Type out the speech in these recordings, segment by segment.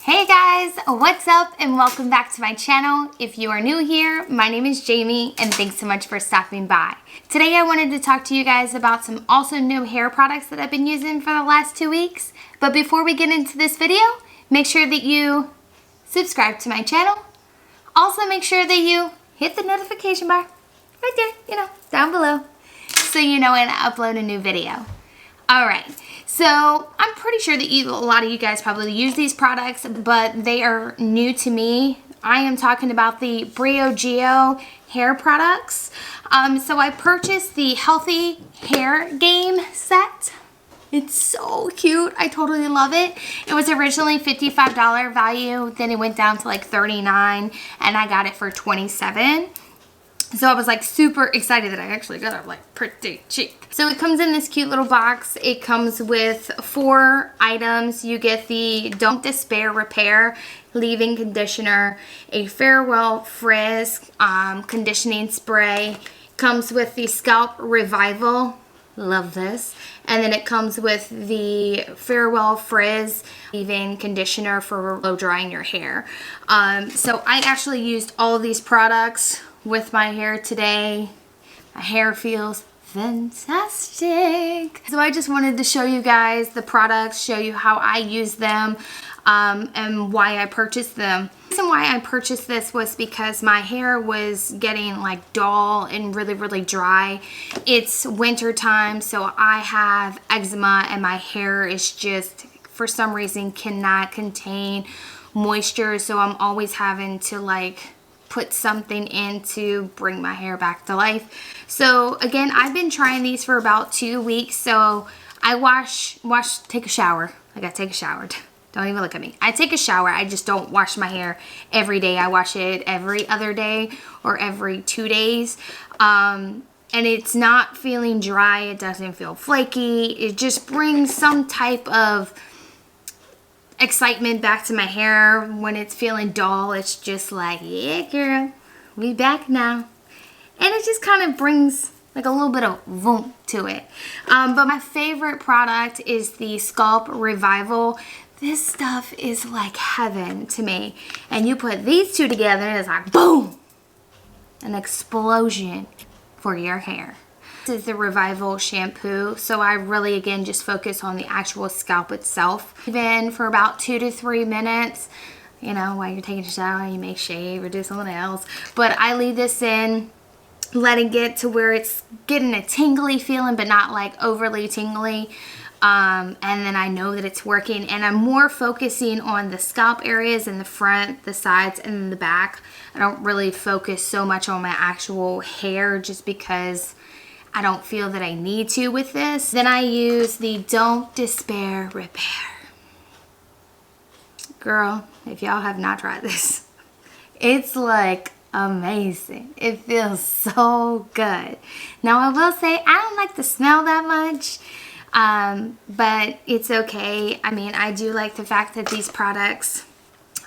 Hey guys, what's up and welcome back to my channel. If you are new here, my name is Jamie and thanks so much for stopping by. Today I wanted to talk to you guys about some also new hair products that I've been using for the last 2 weeks. But before we get into this video, make sure that you subscribe to my channel. Also make sure that you hit the notification bar right there, down below, so you know when I upload a new video. Alright, so I'm pretty sure that a lot of you guys probably use these products, but they are new to me. I am talking about the Briogeo hair products. So I purchased the Healthy Hair Game set. It's so cute. I totally love it. It was originally $55 value, then it went down to like $39, and I got it for $27. So I was like super excited that I actually got it like pretty cheap. So it comes in this cute little box. It comes with 4 items. You get the Don't Despair Repair Leave-In Conditioner, a Farewell Frizz conditioning spray. Comes with the Scalp Revival. Love this. And then it comes with the Farewell Frizz leave-in conditioner for blow drying your hair. So I actually used all of these products with my hair today. My hair feels fantastic. So I just wanted to show you guys the products, show you how I use them, and why I purchased them. The reason why I purchased this was because my hair was getting like dull and really dry. It's winter time, so I have eczema and my hair is just, for some reason, cannot contain moisture, so I'm always having to like put something in to bring my hair back to life. So again, I've been trying these for about 2 weeks. So I take a shower. I gotta take a shower. Don't even look at me. I take a shower. I just don't wash my hair every day. I wash it every other day or every 2 days. And it's not feeling dry. It doesn't feel flaky. It just brings some type of excitement back to my hair. When it's feeling dull, it's just like, yeah girl, we back now. And it just kind of brings like a little bit of vroom to it. But my favorite product is the Scalp Revival. This stuff is like heaven to me. And you put these two together and it's like boom, an explosion for your hair. This is the Revival shampoo, so I really again just focus on the actual scalp itself. Even for about 2 to 3 minutes, while you're taking a shower, you may shave or do something else. But I leave this in, let it get to where it's getting a tingly feeling, but not like overly tingly. And then I know that it's working, and I'm more focusing on the scalp areas in the front, the sides, and the back. I don't really focus so much on my actual hair just because I don't feel that I need to with this. Then I use the Don't Despair Repair. Girl, if y'all have not tried this, it's like amazing. It feels so good. Now I will say I don't like the smell that much, but it's okay. I mean, I do like the fact that these products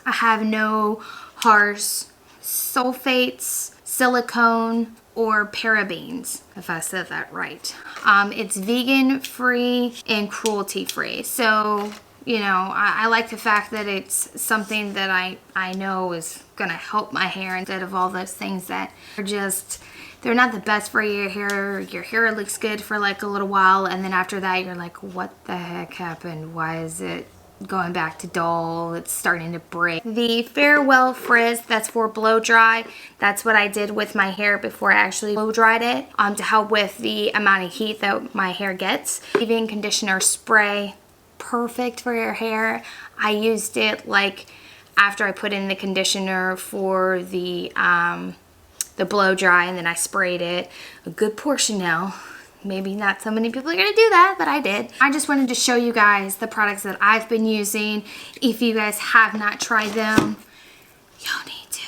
have no harsh sulfates, silicone, or parabens, if I said that right. It's vegan free and cruelty free. So, I like the fact that it's something that I know is gonna help my hair instead of all those things that are just, they're not the best for your hair. Your hair looks good for like a little while, and then after that you're like, what the heck happened? Why is it going back to dull? It's starting to break. The Farewell Frizz, that's for blow dry. That's what I did with my hair before I actually blow dried it, to help with the amount of heat that my hair gets. Leave-in conditioner spray, perfect for your hair. I used it like after I put in the conditioner for the blow dry, and then I sprayed it a good portion now. Maybe not so many people are going to do that, but I did. I just wanted to show you guys the products that I've been using. If you guys have not tried them, y'all need to.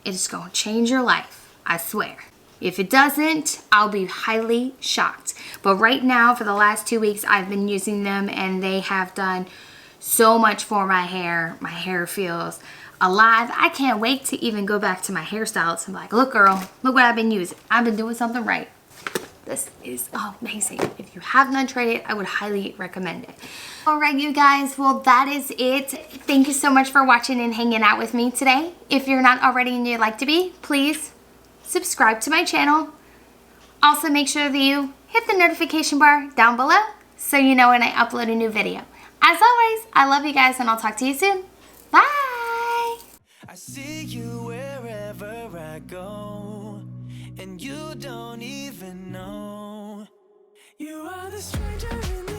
It's going to change your life, I swear. If it doesn't, I'll be highly shocked. But right now, for the last 2 weeks, I've been using them, and they have done so much for my hair. My hair feels alive. I can't wait to even go back to my hairstylist and be like, look girl, look what I've been using. I've been doing something right. This is amazing. If you have not tried it, I would highly recommend it. All right, you guys, well, that is it. Thank you so much for watching and hanging out with me today. If you're not already and you'd like to be, please subscribe to my channel. Also, make sure that you hit the notification bar down below so you know when I upload a new video. As always, I love you guys, and I'll talk to you soon. Bye! I see you wherever I go, and you don't even know. You are the stranger in the